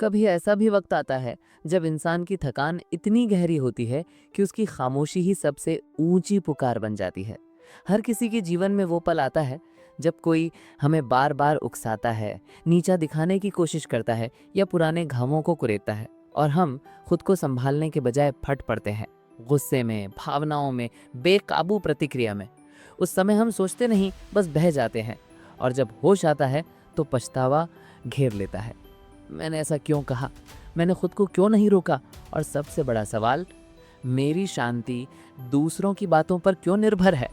कभी ऐसा भी वक्त आता है जब इंसान की थकान इतनी गहरी होती है कि उसकी खामोशी ही सबसे ऊंची पुकार बन जाती है। हर किसी के जीवन में वो पल आता है जब कोई हमें बार बार उकसाता है, नीचा दिखाने की कोशिश करता है या पुराने घावों को कुरेदता है, और हम खुद को संभालने के बजाय फट पड़ते हैं, गुस्से में, भावनाओं में, बेकाबू प्रतिक्रिया में। उस समय हम सोचते नहीं, बस बह जाते हैं, और जब होश आता है तो पछतावा घेर लेता है। मैंने ऐसा क्यों कहा, मैंने खुद को क्यों नहीं रोका, और सबसे बड़ा सवाल, मेरी शांति दूसरों की बातों पर क्यों निर्भर है।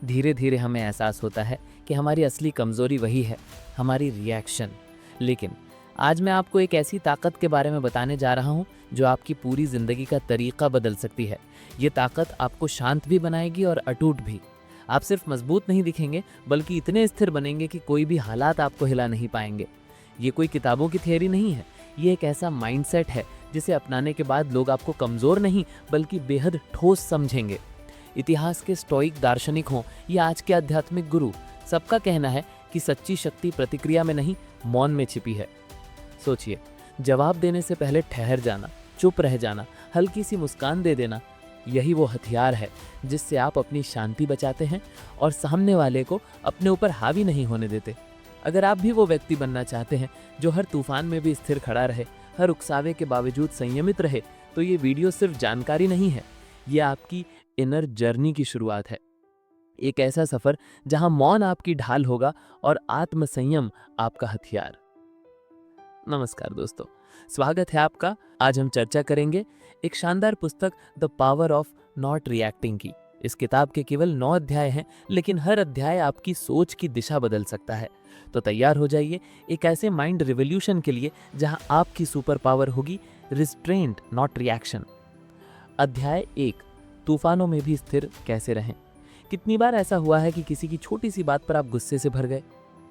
धीरे धीरे हमें एहसास होता है कि हमारी असली कमज़ोरी वही है, हमारी रिएक्शन। लेकिन आज मैं आपको एक ऐसी ताकत के बारे में बताने जा रहा हूँ जो आपकी पूरी ज़िंदगी का तरीका बदल सकती है। ये ताकत आपको शांत भी बनाएगी और अटूट भी। आप सिर्फ मजबूत नहीं दिखेंगे, बल्कि इतने स्थिर बनेंगे कि कोई भी हालात आपको हिला नहीं पाएंगे। ये कोई किताबों की थियरी नहीं है, ये एक ऐसा माइंडसेट है जिसे अपनाने के बाद लोग आपको कमज़ोर नहीं बल्कि बेहद ठोस समझेंगे। इतिहास के स्टोइक दार्शनिक हों या आज के आध्यात्मिक गुरु, सबका कहना है कि सच्ची शक्ति प्रतिक्रिया में नहीं, मौन में छिपी है। सोचिए, जवाब देने से पहले ठहर जाना, चुप रह जाना, हल्की सी मुस्कान दे देना, यही वो हथियार है जिससे आप अपनी शांति बचाते हैं और सामने वाले को अपने ऊपर हावी नहीं होने देते। अगर आप भी वो व्यक्ति बनना चाहते हैं जो हर तूफान में भी स्थिर खड़ा रहे, हर उकसावे के बावजूद संयमित रहे, तो ये वीडियो सिर्फ जानकारी नहीं है, ये आपकी इनर जर्नी की शुरुआत है। एक ऐसा सफर जहां मौन आपकी ढाल होगा और आत्मसंयम आपका हथियार। नमस्कार दोस्तों, स्वागत है आपका। आज हम चर्चा करेंगे एक शानदार पुस्तक the power of not reacting की। इस किताब के केवल 9 अध्याय हैं, लेकिन हर अध्याय आपकी सोच की दिशा बदल सकता है। तो तैयार हो जाइए एक ऐसे माइंड रिवॉल्यूशन के लिए जहां आपकी सुपर पावर होगी रिस्ट्रेंट, नॉट रिएक्शन। अध्याय 1, तूफानों में भी स्थिर कैसे रहें। कितनी बार ऐसा हुआ है कि किसी की छोटी सी बात पर आप गुस्से से भर गए?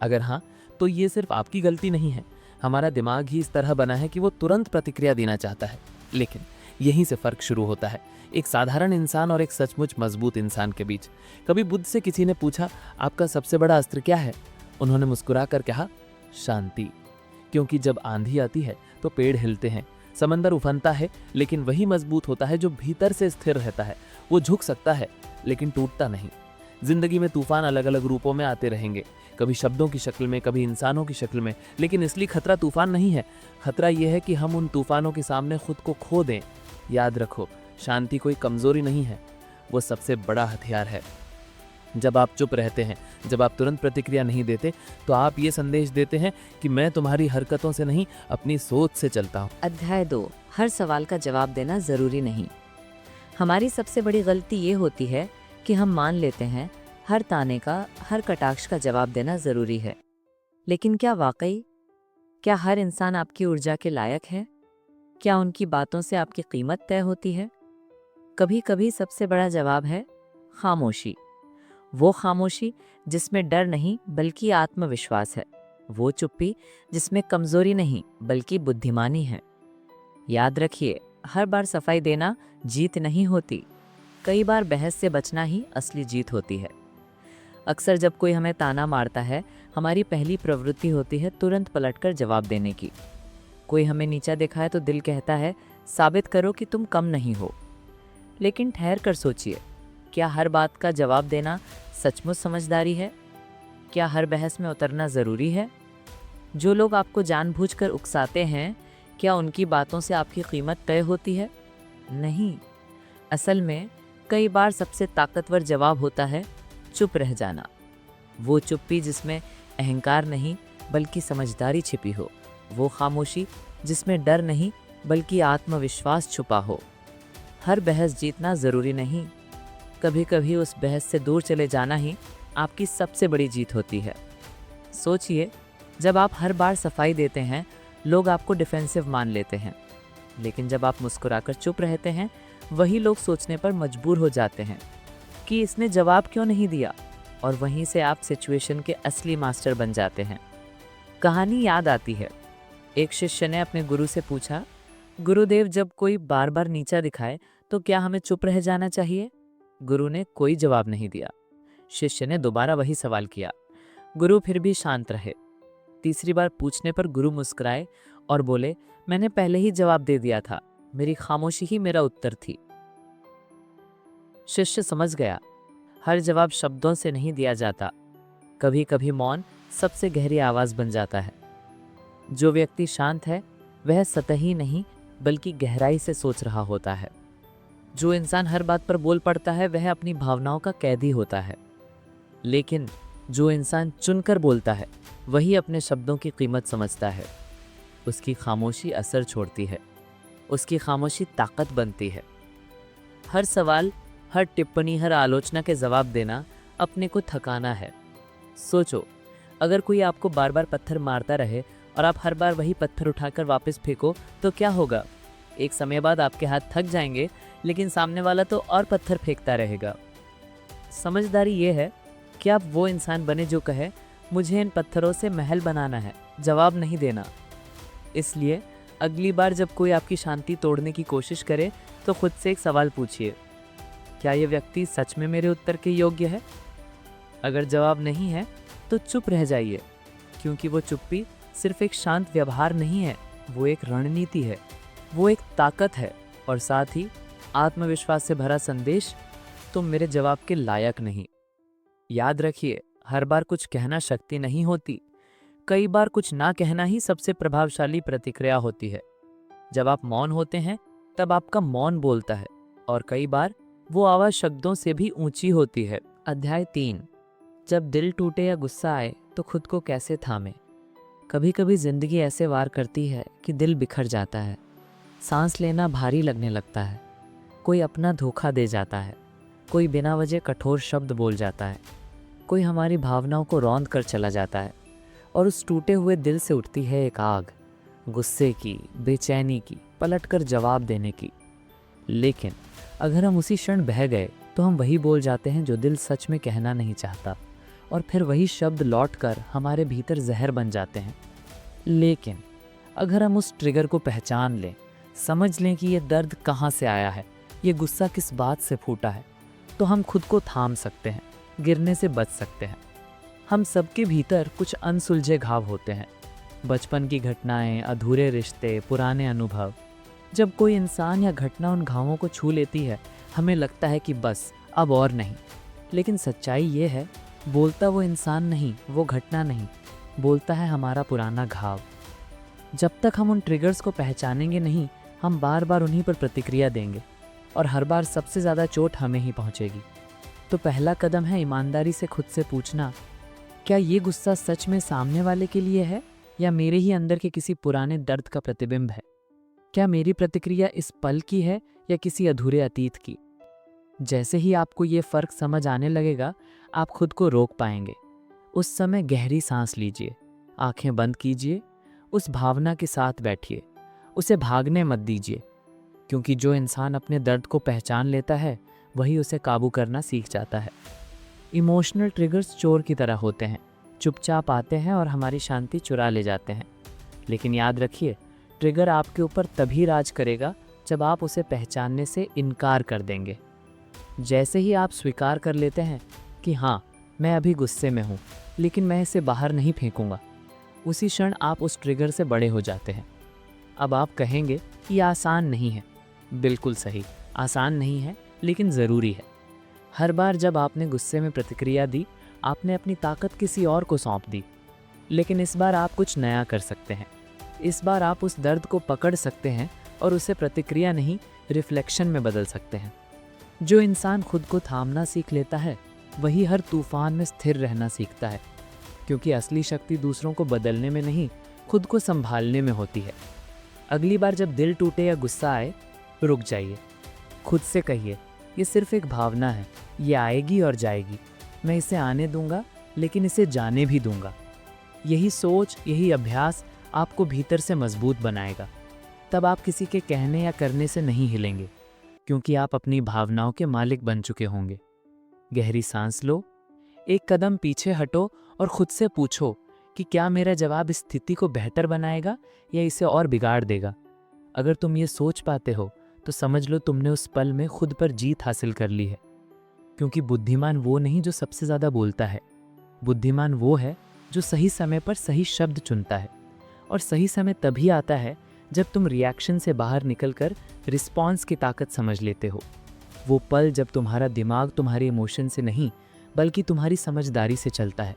अगर हाँ, तो ये सिर्फ आपकी गलती नहीं है। हमारा दिमाग ही इस तरह बना है कि वो तुरंत प्रतिक्रिया देना चाहता है। लेकिन यहीं से फर्क शुरू होता है, एक साधारण इंसान और एक सचमुच मजबूत इंसान के बीच। कभी बुद्ध से किसी ने पूछा, आपका सबसे बड़ा अस्त्र क्या है? उन्होंने मुस्कुरा कर कहा, शांति। क्योंकि जब आंधी आती है तो पेड़ हिलते हैं, समंदर उफनता है, लेकिन वही मजबूत होता है जो भीतर से स्थिर रहता है। वो झुक सकता है लेकिन टूटता नहीं। जिंदगी में तूफान अलग अलग रूपों में आते रहेंगे, कभी शब्दों की शक्ल में, कभी इंसानों की शक्ल में, लेकिन इसलिए खतरा तूफान नहीं है। खतरा यह है कि हम उन तूफानों के सामने खुद को खो दें। याद रखो, शांति कोई कमजोरी नहीं है, वो सबसे बड़ा हथियार है। जब आप चुप रहते हैं, जब आप तुरंत प्रतिक्रिया नहीं देते, तो आप ये संदेश देते हैं कि मैं तुम्हारी हरकतों से नहीं, अपनी सोच से चलता हूँ। अध्याय 2, हर सवाल का जवाब देना जरूरी नहीं। हमारी सबसे बड़ी गलती ये होती है कि हम मान लेते हैं हर ताने का, हर कटाक्ष का जवाब देना जरूरी है। लेकिन क्या वाकई? क्या हर इंसान आपकी ऊर्जा के लायक है? क्या उनकी बातों से आपकी कीमत तय होती है? कभी कभी सबसे बड़ा जवाब है खामोशी। वो खामोशी जिसमें डर नहीं बल्कि आत्मविश्वास है। वो चुप्पी जिसमें कमजोरी नहीं बल्कि बुद्धिमानी है। याद रखिए, हर बार सफाई देना जीत नहीं होती। कई बार बहस से बचना ही असली जीत होती है। अक्सर जब कोई हमें ताना मारता है, हमारी पहली प्रवृत्ति होती है तुरंत पलटकर जवाब देने की। कोई हमें नीचा दिखाए तो दिल कहता है, साबित करो कि तुम कम नहीं हो। लेकिन ठहर कर सोचिए, क्या हर बात का जवाब देना सचमुच समझदारी है? क्या हर बहस में उतरना ज़रूरी है? जो लोग आपको जानबूझकर उकसाते हैं, क्या उनकी बातों से आपकी कीमत तय होती है? नहीं। असल में कई बार सबसे ताकतवर जवाब होता है चुप रह जाना। वो चुप्पी जिसमें अहंकार नहीं बल्कि समझदारी छिपी हो। वो खामोशी जिसमें डर नहीं बल्कि आत्मविश्वास छुपा हो। हर बहस जीतना ज़रूरी नहीं, कभी कभी उस बहस से दूर चले जाना ही आपकी सबसे बड़ी जीत होती है। सोचिए, जब आप हर बार सफाई देते हैं, लोग आपको डिफेंसिव मान लेते हैं। लेकिन जब आप मुस्कुराकर चुप रहते हैं, वही लोग सोचने पर मजबूर हो जाते हैं कि इसने जवाब क्यों नहीं दिया, और वहीं से आप सिचुएशन के असली मास्टर बन जाते हैं। कहानी याद आती है। एक शिष्य ने अपने गुरु से पूछा, गुरुदेव, जब कोई बार बार नीचा दिखाए तो क्या हमें चुप रह जाना चाहिए? गुरु ने कोई जवाब नहीं दिया। शिष्य ने दोबारा वही सवाल किया। गुरु फिर भी शांत रहे। तीसरी बार पूछने पर गुरु मुस्कुराए और बोले, मैंने पहले ही जवाब दे दिया था, मेरी खामोशी ही मेरा उत्तर थी। शिष्य समझ गया, हर जवाब शब्दों से नहीं दिया जाता, कभी कभी मौन सबसे गहरी आवाज बन जाता है। जो व्यक्ति शांत है वह सतही नहीं बल्कि गहराई से सोच रहा होता है। जो इंसान हर बात पर बोल पड़ता है वह अपनी भावनाओं का कैदी होता है। लेकिन जो इंसान चुनकर बोलता है वही अपने शब्दों की कीमत समझता है। उसकी खामोशी असर छोड़ती है, उसकी खामोशी ताकत बनती है। हर सवाल, हर टिप्पणी, हर आलोचना के जवाब देना अपने को थकाना है। सोचो, अगर कोई आपको बार बार पत्थर मारता रहे और आप हर बार वही पत्थर उठाकर वापस फेंको तो क्या होगा? एक समय बाद आपके हाथ थक जाएंगे, लेकिन सामने वाला तो और पत्थर फेंकता रहेगा। समझदारी ये है कि आप वो इंसान बने जो कहे, मुझे इन पत्थरों से महल बनाना है, जवाब नहीं देना। इसलिए अगली बार जब कोई आपकी शांति तोड़ने की कोशिश करे तो खुद से एक सवाल पूछिए, क्या ये व्यक्ति सच में मेरे उत्तर के योग्य है? अगर जवाब नहीं है तो चुप रह जाइए, क्योंकि वो चुप्पी सिर्फ एक शांत व्यवहार नहीं है, वो एक रणनीति है, वो एक ताकत है और साथ ही आत्मविश्वास से भरा संदेश, तुम मेरे जवाब के लायक नहीं। याद रखिए, हर बार कुछ कहना शक्ति नहीं होती, कई बार कुछ ना कहना ही सबसे प्रभावशाली प्रतिक्रिया होती है। जब आप मौन होते हैं तब आपका मौन बोलता है और कई बार वो आवाज शब्दों से भी ऊंची होती है। अध्याय 3, जब दिल टूटे या गुस्सा आए तो खुद को कैसे थामे। कभी कभी जिंदगी ऐसे वार करती है कि दिल बिखर जाता है, सांस लेना भारी लगने लगता है, कोई अपना धोखा दे जाता है, कोई बिना वजह कठोर शब्द बोल जाता है, कोई हमारी भावनाओं को रौंद कर चला जाता है और उस टूटे हुए दिल से उठती है एक आग, गुस्से की, बेचैनी की, पलटकर जवाब देने की। लेकिन अगर हम उसी क्षण बह गए तो हम वही बोल जाते हैं जो दिल सच में कहना नहीं चाहता, और फिर वही शब्द लौटकर हमारे भीतर जहर बन जाते हैं। लेकिन अगर हम उस ट्रिगर को पहचान लें, समझ लें कि ये दर्द कहाँ से आया है, ये गुस्सा किस बात से फूटा है, तो हम खुद को थाम सकते हैं, गिरने से बच सकते हैं। हम सबके भीतर कुछ अनसुलझे घाव होते हैं, बचपन की घटनाएं, अधूरे रिश्ते, पुराने अनुभव। जब कोई इंसान या घटना उन घावों को छू लेती है, हमें लगता है कि बस अब और नहीं। लेकिन सच्चाई ये है, बोलता वो इंसान नहीं, वो घटना नहीं, बोलता है हमारा पुराना घाव। जब तक हम उन ट्रिगर्स को पहचानेंगे नहीं, हम बार बार उन्हीं पर प्रतिक्रिया देंगे और हर बार सबसे ज़्यादा चोट हमें ही पहुंचेगी। तो पहला कदम है ईमानदारी से खुद से पूछना, क्या ये गुस्सा सच में सामने वाले के लिए है या मेरे ही अंदर के किसी पुराने दर्द का प्रतिबिंब है? क्या मेरी प्रतिक्रिया इस पल की है या किसी अधूरे अतीत की? जैसे ही आपको ये फ़र्क समझ आने लगेगा, आप खुद को रोक पाएंगे। उस समय गहरी सांस लीजिए, आंखें बंद कीजिए, उस भावना के साथ बैठिए, उसे भागने मत दीजिए, क्योंकि जो इंसान अपने दर्द को पहचान लेता है वही उसे काबू करना सीख जाता है। इमोशनल ट्रिगर्स चोर की तरह होते हैं, चुपचाप आते हैं और हमारी शांति चुरा ले जाते हैं। लेकिन याद रखिए, ट्रिगर आपके ऊपर तभी राज करेगा जब आप उसे पहचानने से इनकार कर देंगे। जैसे ही आप स्वीकार कर लेते हैं कि हाँ, मैं अभी गुस्से में हूँ, लेकिन मैं इसे बाहर नहीं फेंकूंगा, उसी क्षण आप उस ट्रिगर से बड़े हो जाते हैं। अब आप कहेंगे कि आसान नहीं है। बिल्कुल सही, आसान नहीं है, लेकिन ज़रूरी है। हर बार जब आपने गुस्से में प्रतिक्रिया दी, आपने अपनी ताकत किसी और को सौंप दी। लेकिन इस बार आप कुछ नया कर सकते हैं। इस बार आप उस दर्द को पकड़ सकते हैं और उसे प्रतिक्रिया नहीं, रिफ्लेक्शन में बदल सकते हैं। जो इंसान खुद को थामना सीख लेता है वही हर तूफान में स्थिर रहना सीखता है, क्योंकि असली शक्ति दूसरों को बदलने में नहीं, खुद को संभालने में होती है। अगली बार जब दिल टूटे या गुस्सा आए, रुक जाइए, खुद से कहिए, ये सिर्फ एक भावना है, ये आएगी और जाएगी, मैं इसे आने दूंगा, लेकिन इसे जाने भी दूंगा। यही सोच, यही अभ्यास आपको भीतर से मजबूत बनाएगा। तब आप किसी के कहने या करने से नहीं हिलेंगे, क्योंकि आप अपनी भावनाओं के मालिक बन चुके होंगे। गहरी सांस लो, एक कदम पीछे हटो और खुद से पूछो कि क्या मेरा जवाब इस स्थिति को बेहतर बनाएगा या इसे और बिगाड़ देगा। अगर तुम ये सोच पाते हो तो समझ लो तुमने उस पल में खुद पर जीत हासिल कर ली है। क्योंकि बुद्धिमान वो नहीं जो सबसे ज़्यादा बोलता है, बुद्धिमान वो है जो सही समय पर सही शब्द चुनता है। और सही समय तभी आता है जब तुम रिएक्शन से बाहर निकलकर रिस्पॉन्स की ताकत समझ लेते हो। वो पल जब तुम्हारा दिमाग तुम्हारे इमोशन से नहीं बल्कि तुम्हारी समझदारी से चलता है।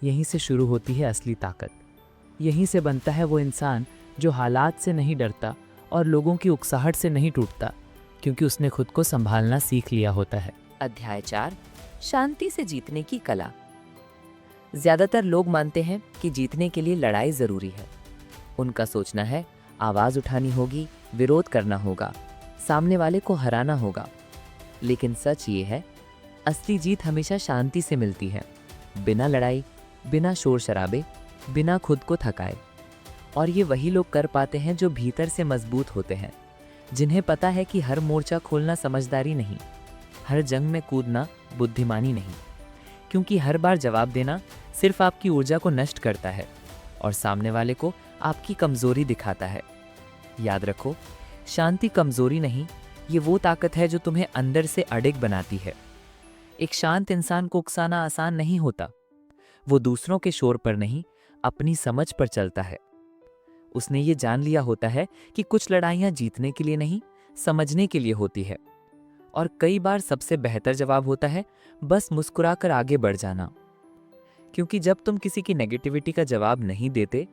यहीं से शुरू होती है असली ताकत। यहीं से बनता है वो इंसान जो हालात से नहीं डरता और लोगों की उकसाहट से नहीं टूटता, क्योंकि उसने खुद को संभालना सीख लिया होता है। अध्याय 4, शांति से जीतने की कला। ज्यादातर लोग मानते हैं कि जीतने के लिए लड़ाई जरूरी है। उनका सोचना है आवाज उठानी होगी, विरोध करना होगा, सामने वाले को हराना होगा। लेकिन सच ये है, असली जीत हमेशा शांति से मिलती है, बिना लड़ाई, बिना शोर शराबे, बिना खुद को थकाए। और ये वही लोग कर पाते हैं जो भीतर से मजबूत होते हैं, जिन्हें पता है कि हर मोर्चा खोलना समझदारी नहीं, हर जंग में कूदना बुद्धिमानी नहीं, क्योंकि हर बार जवाब देना सिर्फ आपकी ऊर्जा को नष्ट करता है और सामने वाले को आपकी कमजोरी दिखाता है। याद रखो, शांति कमजोरी नहीं, ये वो ताकत है जो तुम्हें अंदर से अडिग बनाती है। एक शांत इंसान को उकसाना आसान नहीं होता। वो दूसरों के शोर पर नहीं, अपनी समझ पर चलता है। उसने ये जान लिया होता है कि कुछ लड़ाइयां जीतने के लिए नहीं, समझने के लिए होती है। और कई बार सबसे बेहतर जवाब होता है बस मुस्कुराकर आगे बढ़ जाना। क्योंकि जब तुम किसी की नेगेटिविटी का जवाब नहीं देते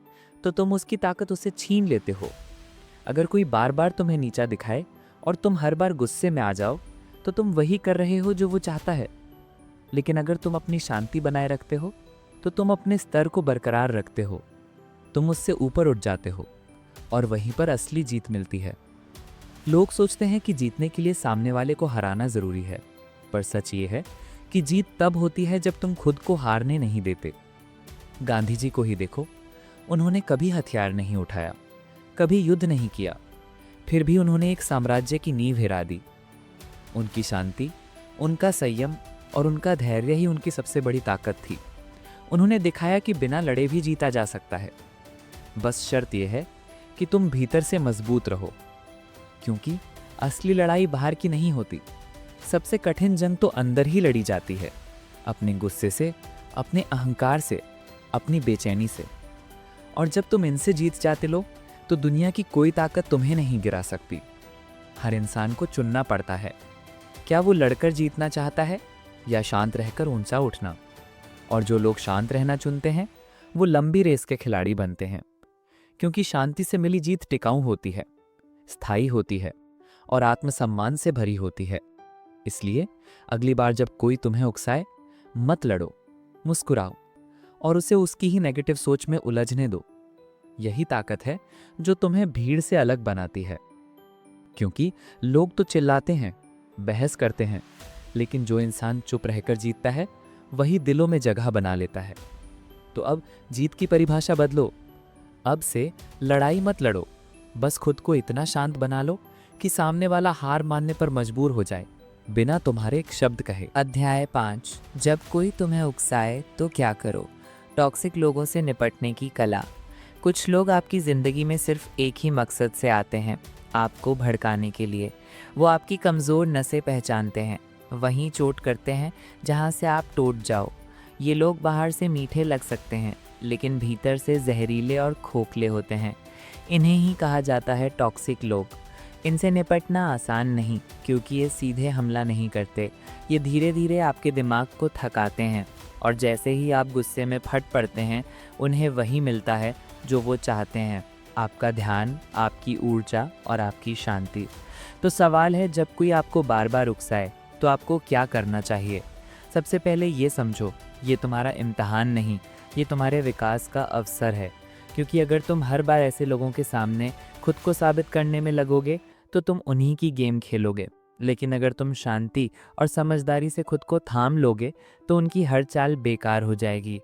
तो तुम उसकी ताकत उससे छीन लेते हो। अगर कोई बार बार तुम्हें नीचा दिखाए और तुम हर बार गुस्से में आ जाओ तो तुम वही कर रहे हो जो वो चाहता है। लेकिन अगर तुम अपनी शांति बनाए रखते हो तो तुम अपने स्तर को बरकरार रखते हो, तुम उससे ऊपर उठ जाते हो और वहीं पर असली जीत मिलती है। लोग सोचते हैं कि जीतने के लिए सामने वाले को हराना जरूरी है, पर सच ये है कि जीत तब होती है जब तुम खुद को हारने नहीं देते। गांधी जी को ही देखो, उन्होंने कभी हथियार नहीं उठाया, कभी युद्ध नहीं किया, फिर भी उन्होंने एक साम्राज्य की नींव हिला दी। उनकी शांति, उनका संयम और उनका धैर्य ही उनकी सबसे बड़ी ताकत थी। उन्होंने दिखाया कि बिना लड़े भी जीता जा सकता है। बस शर्त यह है कि तुम भीतर से मजबूत रहो, क्योंकि असली लड़ाई बाहर की नहीं होती। सबसे कठिन जंग तो अंदर ही लड़ी जाती है, अपने गुस्से से, अपने अहंकार से, अपनी बेचैनी से। और जब तुम इनसे जीत जाते लो तो दुनिया की कोई ताकत तुम्हें नहीं गिरा सकती। हर इंसान को चुनना पड़ता है, क्या वो लड़कर जीतना चाहता है या शांत रहकर ऊंचा उठना। और जो लोग शांत रहना चुनते हैं वो लंबी रेस के खिलाड़ी बनते हैं, क्योंकि शांति से मिली जीत टिकाऊ होती है, स्थायी होती है और आत्मसम्मान से भरी होती है। इसलिए अगली बार जब कोई तुम्हें उकसाए, मत लड़ो, मुस्कुराओ और उसे उसकी ही नेगेटिव सोच में उलझने दो। यही ताकत है जो तुम्हें भीड़ से अलग बनाती है। क्योंकि लोग तो चिल्लाते हैं, बहस करते हैं, लेकिन जो इंसान चुप रहकर जीतता है वही दिलों में जगह बना लेता है। तो अब जीत की परिभाषा बदलो। अब से लड़ाई मत लड़ो, बस खुद को इतना शांत बना लो कि सामने वाला हार मानने पर मजबूर हो जाए, बिना तुम्हारे एक शब्द कहे। अध्याय 5, जब कोई तुम्हें उकसाए तो क्या करो। टॉक्सिक लोगों से निपटने की कला। कुछ लोग आपकी ज़िंदगी में सिर्फ एक ही मकसद से आते हैं, आपको भड़काने के लिए। वो आपकी कमज़ोर नसें पहचानते हैं, वहीं चोट करते हैं जहाँ से आप टूट जाओ। ये लोग बाहर से मीठे लग सकते हैं, लेकिन भीतर से जहरीले और खोखले होते हैं। इन्हें ही कहा जाता है टॉक्सिक लोग। इनसे निपटना आसान नहीं, क्योंकि ये सीधे हमला नहीं करते। ये धीरे धीरे आपके दिमाग को थकाते हैं और जैसे ही आप गुस्से में फट पड़ते हैं, उन्हें वही मिलता है जो वो चाहते हैं, आपका ध्यान, आपकी ऊर्जा और आपकी शांति। तो सवाल है, जब कोई आपको बार बार उकसाए तो आपको क्या करना चाहिए। सबसे पहले ये समझो, ये तुम्हारा इम्तिहान नहीं, ये तुम्हारे विकास का अवसर है। क्योंकि अगर तुम हर बार ऐसे लोगों के सामने खुद को साबित करने में लगोगे तो तुम उन्हीं की गेम खेलोगे। लेकिन अगर तुम शांति और समझदारी से खुद को थाम लोगे तो उनकी हर चाल बेकार हो जाएगी।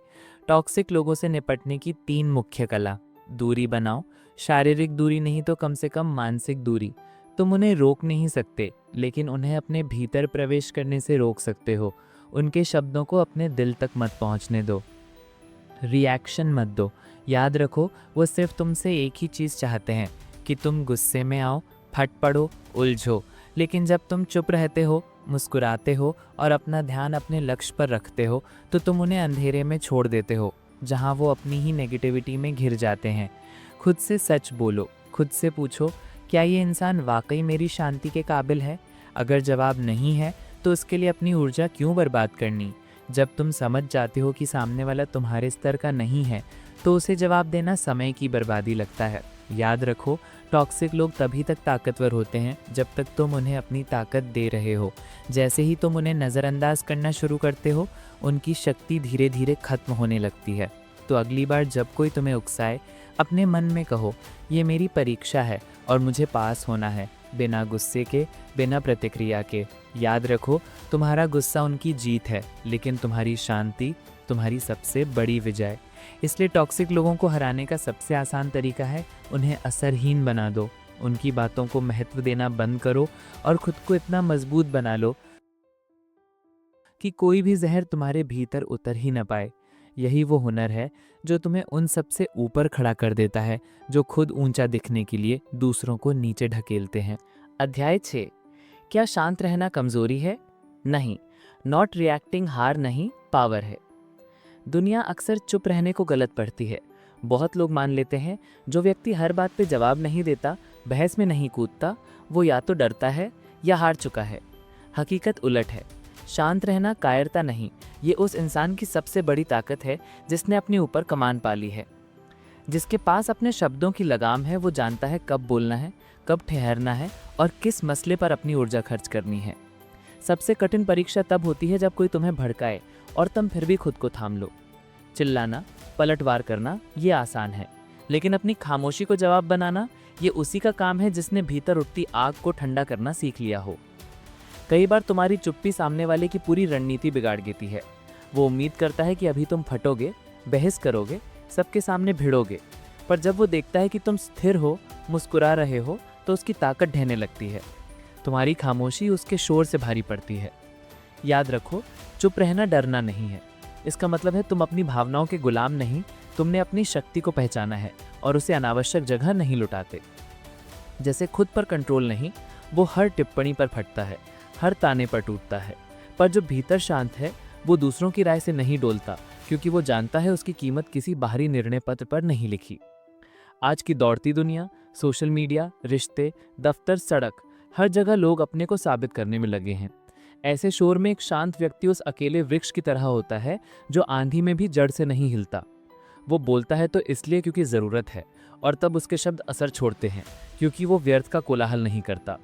टॉक्सिक लोगों से निपटने की 3 मुख्य कला। दूरी बनाओ, शारीरिक दूरी नहीं तो कम से कम मानसिक दूरी। तुम उन्हें रोक नहीं सकते, लेकिन उन्हें अपने भीतर प्रवेश करने से रोक सकते हो। उनके शब्दों को अपने दिल तक मत पहुंचने दो। रिएक्शन मत दो। याद रखो, वो सिर्फ तुमसे एक ही चीज़ चाहते हैं कि तुम गुस्से में आओ, फट पड़ो, उलझो। लेकिन जब तुम चुप रहते हो, मुस्कुराते हो और अपना ध्यान अपने लक्ष्य पर रखते हो तो तुम उन्हें अंधेरे में छोड़ देते हो, जहां वो अपनी ही नेगेटिविटी में घिर जाते हैं। खुद से सच बोलो, खुद से पूछो, क्या ये इंसान वाकई मेरी शांति के काबिल है? अगर जवाब नहीं है तो उसके लिए अपनी ऊर्जा क्यों बर्बाद करनी? जब तुम समझ जाते हो कि सामने वाला तुम्हारे स्तर का नहीं है तो उसे जवाब देना समय की बर्बादी लगता है। याद रखो, टॉक्सिक लोग तभी तक ताकतवर होते हैं जब तक तुम उन्हें अपनी ताकत दे रहे हो। जैसे ही तुम उन्हें नज़रअंदाज करना शुरू करते हो, उनकी शक्ति धीरे धीरे खत्म होने लगती है। तो अगली बार जब कोई तुम्हें उकसाए, अपने मन में कहो, ये मेरी परीक्षा है और मुझे पास होना है, बिना गुस्से के, बिना प्रतिक्रिया के। याद रखो, तुम्हारा गुस्सा उनकी जीत है, लेकिन तुम्हारी शांति तुम्हारी सबसे बड़ी विजय। इसलिए टॉक्सिक लोगों को हराने का सबसे आसान तरीका है उन्हें असरहीन बना दो। उनकी बातों को महत्व देना बंद करो और खुद को इतना मजबूत बना लो कि कोई भी जहर तुम्हारे भीतर उतर ही न पाए। यही वो हुनर है जो तुम्हें उन सबसे ऊपर खड़ा कर देता है जो खुद ऊंचा दिखने के लिए दूसरों को नीचे ढकेलते हैं। अध्याय 6। क्या शांत रहना कमजोरी है? नहीं, नॉट रिएक्टिंग हार नहीं, पावर है। दुनिया अक्सर चुप रहने को गलत पढ़ती है। बहुत लोग मान लेते हैं जो व्यक्ति हर बात पे जवाब नहीं देता, बहस में नहीं कूदता, वो या तो डरता है या हार चुका है। हकीकत उलट है। शांत रहना कायरता नहीं, ये उस इंसान की सबसे बड़ी ताकत है जिसने अपने ऊपर कमान पा ली है। जिसके पास अपने शब्दों की लगाम है, वो जानता है कब बोलना है, कब ठहरना है और किस मसले पर अपनी ऊर्जा खर्च करनी है। सबसे कठिन परीक्षा तब होती है जब कोई तुम्हें भड़काए और तुम फिर भी खुद को थाम लो। चिल्लाना, पलटवार करना ये आसान है, लेकिन अपनी खामोशी को जवाब बनाना ये उसी का काम है जिसने भीतर उठती आग को ठंडा करना सीख लिया हो। कई बार तुम्हारी चुप्पी सामने वाले की पूरी रणनीति बिगाड़ देती है। वो उम्मीद करता है कि अभी तुम फटोगे, बहस करोगे, सबके सामने भिड़ोगे, पर जब वो देखता है कि तुम स्थिर हो, मुस्कुरा रहे हो, तो उसकी ताकत ढहने लगती है। तुम्हारी खामोशी उसके शोर से भारी पड़ती है। याद रखो, चुप रहना डरना नहीं है। इसका मतलब है तुम अपनी भावनाओं के गुलाम नहीं, तुमने अपनी शक्ति को पहचाना है और उसे अनावश्यक जगह नहीं लुटाते। जैसे खुद पर कंट्रोल नहीं, वो हर टिप्पणी पर फटता है, हर ताने पर टूटता है, पर जो भीतर शांत है वो दूसरों की राय से नहीं डोलता, क्योंकि वो जानता है उसकी कीमत किसी बाहरी निर्णय पत्र पर नहीं लिखी। आज की दौड़ती दुनिया, सोशल मीडिया, रिश्ते, दफ्तर, सड़क, हर जगह लोग अपने को साबित करने में लगे हैं। ऐसे शोर में एक शांत व्यक्ति उस अकेले वृक्ष की तरह होता है जो आंधी में भी जड़ से नहीं हिलता। वो बोलता है तो इसलिए क्योंकि ज़रूरत है, और तब उसके शब्द असर छोड़ते हैं क्योंकि वो व्यर्थ का कोलाहल नहीं करता।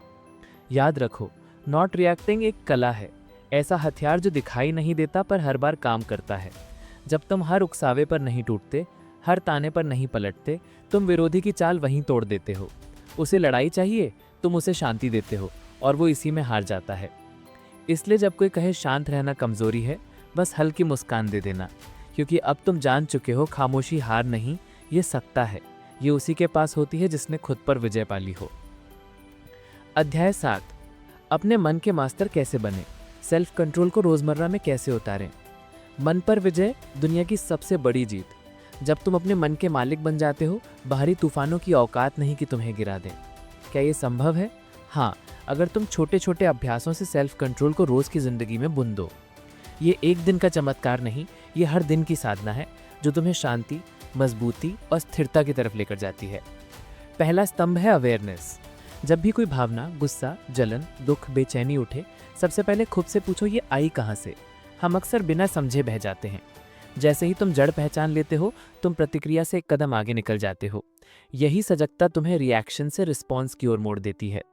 याद रखो, नॉट रिएक्टिंग एक कला है, ऐसा हथियार जो दिखाई नहीं देता पर हर बार काम करता है। जब तुम हर उकसावे पर नहीं टूटते, हर ताने पर नहीं पलटते, तुम विरोधी की चाल वहीं तोड़ देते हो। उसे लड़ाई चाहिए, तुम उसे शांति देते हो और वो इसी में हार जाता है। इसलिए जब कोई कहे शांत रहना कमजोरी है, बस हल्की मुस्कान दे देना, क्योंकि अब तुम जान चुके हो खामोशी हार नहीं, ये सत्ता है। ये उसी के पास होती है जिसने खुद पर विजय पाली हो। अध्याय 7। अपने मन के मास्टर कैसे बने, सेल्फ कंट्रोल को रोजमर्रा में कैसे उतारें। मन पर विजय दुनिया की सबसे बड़ी जीत। जब तुम अपने मन के मालिक बन जाते हो, बाहरी तूफानों की औकात नहीं कि तुम्हें गिरा दें। क्या ये संभव है? हाँ, अगर तुम छोटे छोटे अभ्यासों से सेल्फ कंट्रोल को रोज की जिंदगी में बुन दो। ये एक दिन का चमत्कार नहीं, ये हर दिन की साधना है जो तुम्हें शांति, मजबूती और स्थिरता की तरफ लेकर जाती है। पहला स्तंभ है अवेयरनेस। जब भी कोई भावना, गुस्सा, जलन, दुख, बेचैनी उठे, सबसे पहले खुद से पूछो ये आई कहाँ से। हम अक्सर बिना समझे बह जाते हैं। जैसे ही तुम जड़ पहचान लेते हो, तुम प्रतिक्रिया से एक कदम आगे निकल जाते हो। यही सजगता तुम्हें रिएक्शन से रिस्पॉन्स की ओर मोड़ देती है।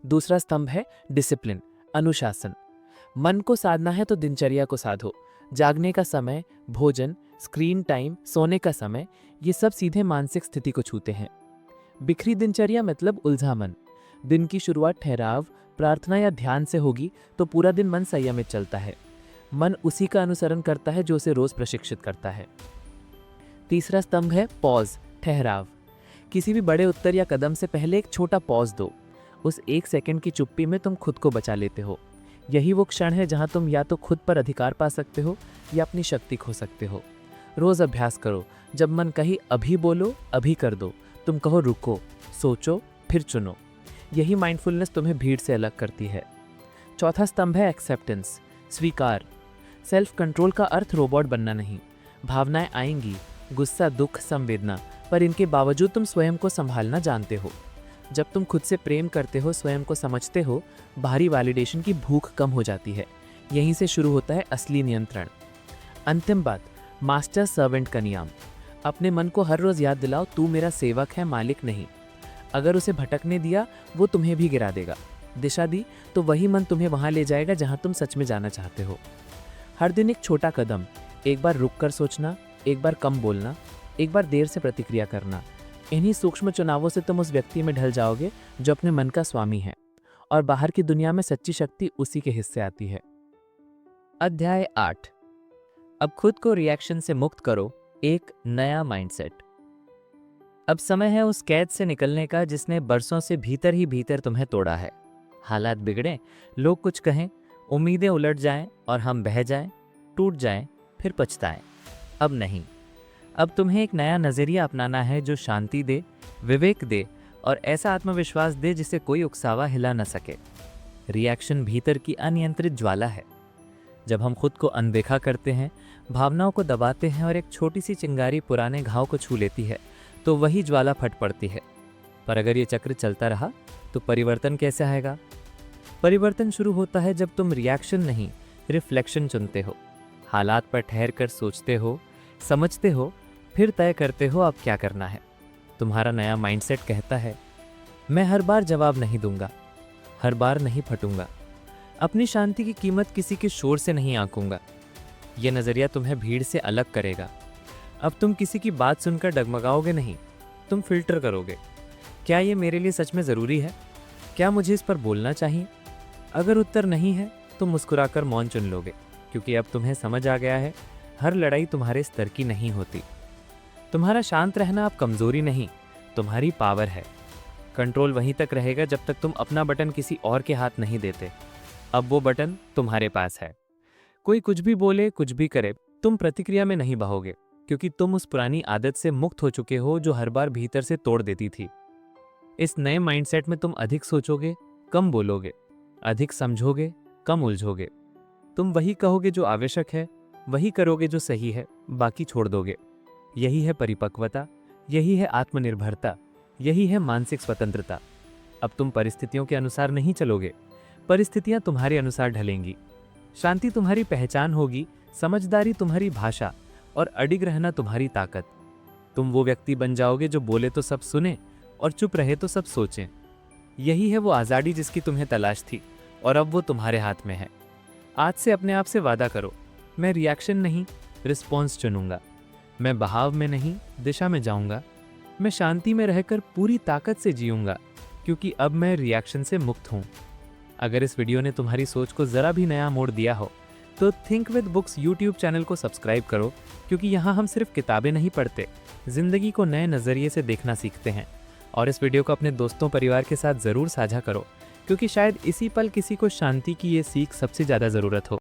दूसरा स्तंभ है डिसिप्लिन, अनुशासन। मन को साधना है तो दिनचर्या को साधो। जागने का समय, भोजन, स्क्रीन टाइम, सोने का समय, ये सब सीधे मानसिक स्थिति को छूते हैं। बिखरी दिनचर्या मतलब उलझा मन। दिन की शुरुआत ठहराव, प्रार्थना या ध्यान से होगी तो पूरा दिन मन संयमित चलता है। मन उसी का अनुसरण करता है जो उसे रोज प्रशिक्षित करता है। तीसरा स्तंभ है पॉज, ठहराव। किसी भी बड़े उत्तर या कदम से पहले एक छोटा पॉज दो। उस 1 सेकंड की चुप्पी में तुम खुद को बचा लेते हो। यही वो क्षण है जहां तुम या तो खुद पर अधिकार पा सकते हो या अपनी शक्ति खो सकते हो। रोज अभ्यास करो। जब मन कही अभी बोलो, अभी कर दो, तुम कहो रुको, सोचो, फिर चुनो। यही माइंडफुलनेस तुम्हें भीड़ से अलग करती है। चौथा स्तंभ है एक्सेप्टेंस, स्वीकार। सेल्फ कंट्रोल का अर्थ रोबोट बनना नहीं। भावनाएं आएंगी, गुस्सा, दुख, संवेदना, पर इनके बावजूद तुम स्वयं को संभालना जानते हो। जब तुम खुद से प्रेम करते हो, स्वयं को समझते हो, बाहरी वैलिडेशन की भूख कम हो जाती है। यहीं से शुरू होता है असली नियंत्रण। अंतिम बात, मास्टर सर्वेंट का नियम। अपने मन को हर रोज याद दिलाओ, तू मेरा सेवक है, मालिक नहीं। अगर उसे भटकने दिया, वो तुम्हें भी गिरा देगा। दिशा दी तो वही मन तुम्हें वहां ले जाएगा जहां तुम सच में जाना चाहते हो। हर दिन एक छोटा कदम, एक बार रुक कर सोचना, एक बार कम बोलना, एक बार देर से प्रतिक्रिया करना। इन्हीं सूक्ष्म चुनावों से तुम उस व्यक्ति में ढल जाओगे जो अपने मन का स्वामी है, और बाहर की दुनिया में सच्ची शक्ति उसी के हिस्से आती है। अध्याय 8। अब खुद को रिएक्शन से मुक्त करो, एक नया माइंडसेट। अब समय है उस कैद से निकलने का जिसने बरसों से भीतर ही भीतर तुम्हें तोड़ा है। हालात बिगड़े, लोग कुछ कहें, उम्मीदें उलट जाएं और हम बह जाएं, टूट जाएं, फिर पछताएं। अब नहीं, अब तुम्हें एक नया नजरिया अपनाना है जो शांति दे, विवेक दे और ऐसा आत्मविश्वास दे जिसे कोई उकसावा हिला न सके। रिएक्शन भीतर की अनियंत्रित ज्वाला है। जब हम खुद को अनदेखा करते हैं, भावनाओं को दबाते हैं और एक छोटी सी चिंगारी पुराने घाव को छू लेती है, तो वही ज्वाला फट पड़ती है। पर अगर ये चक्र चलता रहा तो परिवर्तन कैसे आएगा? परिवर्तन शुरू होता है जब तुम रिएक्शन नहीं, रिफ्लेक्शन चुनते हो। हालात पर ठहर कर सोचते हो, समझते हो, फिर तय करते हो अब क्या करना है। तुम्हारा नया माइंडसेट कहता है, मैं हर बार जवाब नहीं दूंगा, हर बार नहीं फटूंगा, अपनी शांति की कीमत किसी के शोर से नहीं आंकूंगा। यह नजरिया तुम्हें भीड़ से अलग करेगा। अब तुम किसी की बात सुनकर डगमगाओगे नहीं, तुम फिल्टर करोगे। क्या ये मेरे लिए सच में ज़रूरी है? क्या मुझे इस पर बोलना चाहिए? अगर उत्तर नहीं है तो मुस्कुराकर मौन चुन लोगे, क्योंकि अब तुम्हें समझ आ गया है हर लड़ाई तुम्हारे स्तर की नहीं होती। तुम्हारा शांत रहना अब कमज़ोरी नहीं, तुम्हारी पावर है। कंट्रोल वहीं तक रहेगा जब तक तुम अपना बटन किसी और के हाथ नहीं देते। अब वो बटन तुम्हारे पास है। कोई कुछ भी बोले, कुछ भी करे, तुम प्रतिक्रिया में नहीं बहोगे, क्योंकि तुम उस पुरानी आदत से मुक्त हो चुके हो जो हर बार भीतर से तोड़ देती थी। इस नए माइंडसेट में तुम अधिक सोचोगे, कम बोलोगे, अधिक समझोगे, कम उलझोगे। तुम वही कहोगे जो आवश्यक है, वही करोगे जो सही है, बाकी छोड़ दोगे। यही है परिपक्वता, यही है आत्मनिर्भरता, यही है मानसिक स्वतंत्रता। अब तुम परिस्थितियों के अनुसार नहीं चलोगे, परिस्थितियां तुम्हारे अनुसार ढलेंगी। शांति तुम्हारी पहचान होगी, समझदारी तुम्हारी भाषा और अडिग रहना तुम्हारी ताकत। तुम वो व्यक्ति बन जाओगे जो बोले तो सब सुने और चुप रहे तो सब सोचें। यही है वो आज़ादी जिसकी तुम्हें तलाश थी, और अब वो तुम्हारे हाथ में है। आज से अपने आप से वादा करो, मैं रिएक्शन नहीं, रिस्पॉन्स चुनूंगा। मैं बहाव में नहीं, दिशा में जाऊंगा। मैं शांति में रहकर पूरी ताकत से जीऊंगा, क्योंकि अब मैं रिएक्शन से मुक्त हूं। अगर इस वीडियो ने तुम्हारी सोच को ज़रा भी नया मोड़ दिया हो तो think with books YouTube channel को सब्सक्राइब करो, क्योंकि यहाँ हम सिर्फ किताबें नहीं पढ़ते, जिंदगी को नए नज़रिए से देखना सीखते हैं। और इस वीडियो को अपने दोस्तों परिवार के साथ ज़रूर साझा करो, क्योंकि शायद इसी पल किसी को शांति की ये सीख सबसे ज़्यादा ज़रूरत हो।